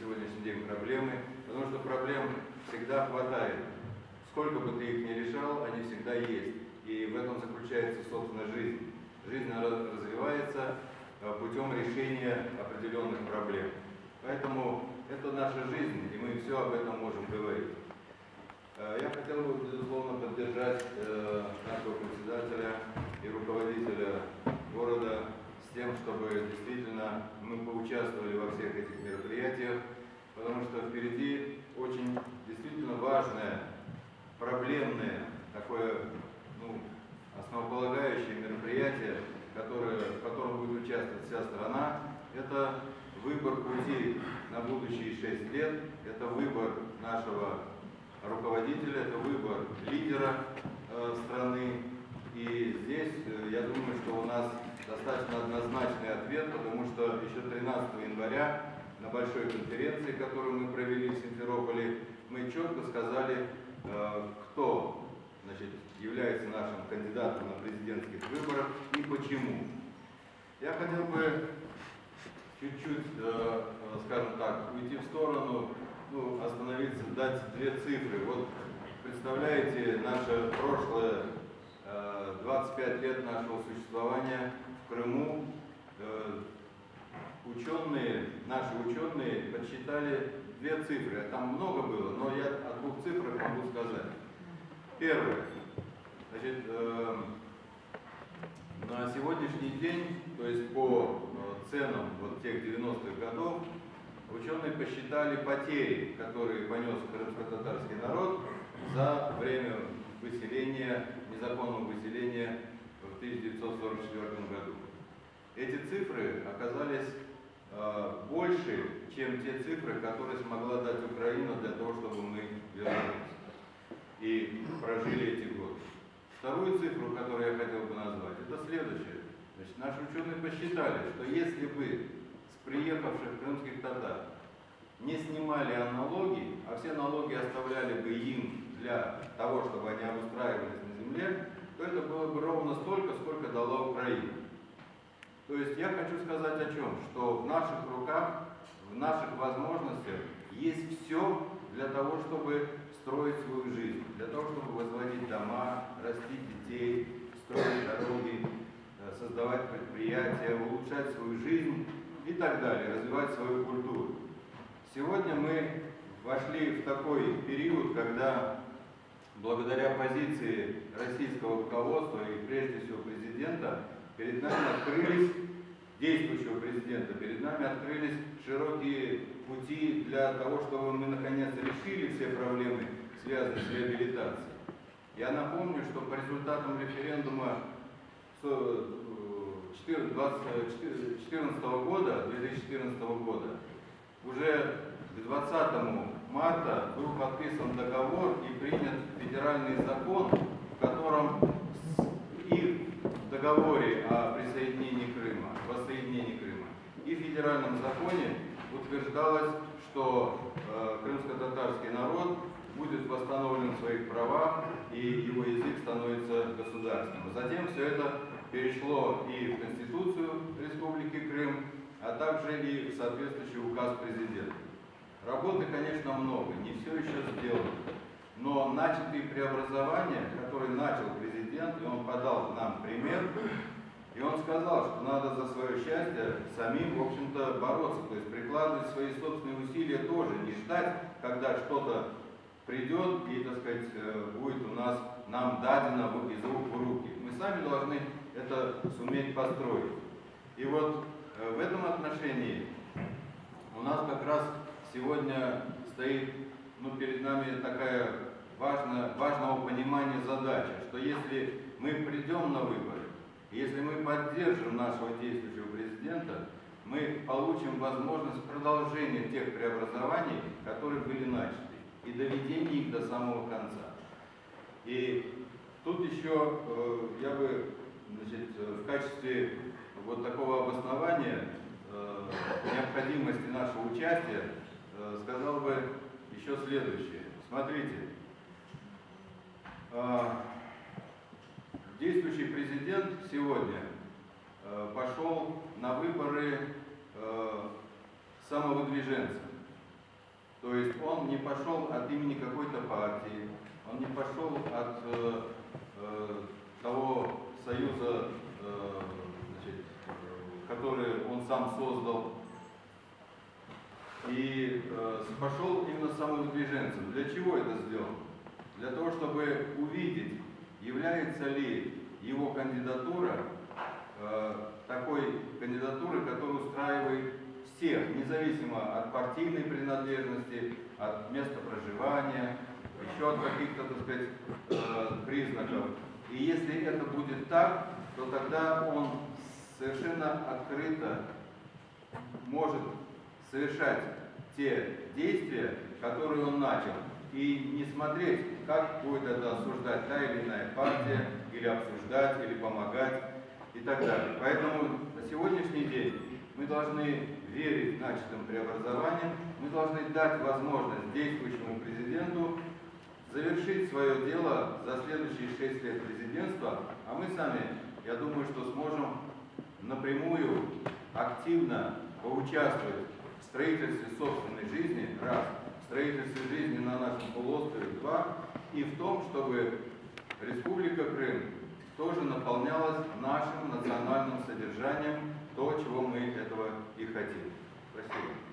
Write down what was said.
сегодняшний день проблемы, потому что проблем всегда хватает. Сколько бы ты их ни решал, они всегда есть. И в этом заключается, собственно, жизнь. Жизнь развивается путем решения определенных проблем. Поэтому это наша жизнь, и мы все об этом можем говорить. Я хотел бы, безусловно, поддержать нашего председателя и руководителя города с тем, чтобы действительно мы поучаствовали во всех этих мероприятиях, потому что впереди очень действительно важное, проблемное, такое основополагающее мероприятие, в котором будет участвовать вся страна. Это выбор пути на будущие 6 лет, это выбор нашего руководителя, это выбор лидера страны. И здесь, я думаю, что у нас достаточно однозначный ответ, потому что еще 13 января на большой конференции, которую мы провели в Симферополе, мы четко сказали, кто является нашим кандидатом на президентских выборах и почему. Я хотел бы чуть-чуть, скажем так, уйти в сторону, остановиться, дать две цифры. Вот представляете, наше прошлое, 25 лет нашего существования в Крыму, наши ученые подсчитали две цифры. Там много было, но я о двух цифрах могу сказать. Первое. На сегодняшний день, то есть по ценам тех 90-х годов, ученые посчитали потери, которые понес крымско-татарский народ за время незаконного выселения в 1944 году. Эти цифры оказались больше, чем те цифры, которые смогла дать Украина для того, чтобы мы вернулись и прожили эти годы. Вторую цифру, которую я хотел бы назвать, это следующее. Наши ученые посчитали, что если бы с приехавших крымских татар не снимали налоги, а все налоги оставляли бы им для того, чтобы они обустраивались на земле, то это было бы ровно столько, сколько дала Украина. То есть я хочу сказать о чем? Что в наших руках, в наших возможностях есть все для того, чтобы строить свою жизнь, для того, чтобы возводить дома, растить детей, строить дороги, создавать предприятия, улучшать свою жизнь и так далее, развивать свою культуру. Сегодня мы вошли в такой период, когда благодаря позиции российского руководства и прежде всего президента, действующего президента, перед нами открылись широкие пути для того, чтобы мы наконец решили все проблемы, связанные с реабилитацией. Я напомню, что по результатам референдума 2014 года, уже к 20 марта был подписан договор и принят федеральный закон, в котором и в договоре о присоединении Крыма, воссоединении Крыма, и в федеральном законе утверждалось, что крымско-татарский народ будет восстановлен в своих правах, и его язык становится государственным. Затем все это перешло и в Конституцию Республики Крым, а также и в соответствующий указ президента. Работы, конечно, много, не все еще сделано. Но начатые преобразования, которые начал президент, и он подал нам пример, и он сказал, что надо за свое счастье самим, в общем-то, бороться, то есть прикладывать свои собственные усилия тоже, не ждать, когда что-то придет и, так сказать, будет нам дадено из рук в руки. Мы сами должны это суметь построить. И вот в этом отношении у нас как раз сегодня стоит перед нами такая важного понимания задача, что если мы придем на выборы, если мы поддержим нашего действующего президента, мы получим возможность продолжения тех преобразований, которые были начаты, и доведения их до самого конца. И тут еще я бы в качестве такого обоснования необходимости нашего участия сказал бы еще следующее. Смотрите, действующий президент сегодня пошел на выборы самовыдвиженцем. То есть он не пошел от имени какой-то партии, он не пошел от того союза, значит, который он сам создал, и пошел именно самовыдвиженцем. Для чего это сделано? Для того, чтобы увидеть, является ли его кандидатура такой кандидатурой, которая устраивает всех, независимо от партийной принадлежности, от места проживания, еще от каких-то, так сказать, признаков. И если это будет так, то тогда он совершенно открыто может совершать те действия, которые он начал, и не смотреть, как будет это осуждать та или иная партия, или обсуждать, или помогать, и так далее. Поэтому на сегодняшний день мы должны верить начатым преобразованиям, мы должны дать возможность действующему президенту завершить свое дело за следующие 6 лет президентства, а мы сами, я думаю, что сможем напрямую, активно поучаствовать в строительстве собственной жизни, раз, в строительстве жизни на нашем полуострове, два, и в том, чтобы Республика Крым тоже наполнялась нашим национальным содержанием, то, чего мы этого и хотим. Спасибо.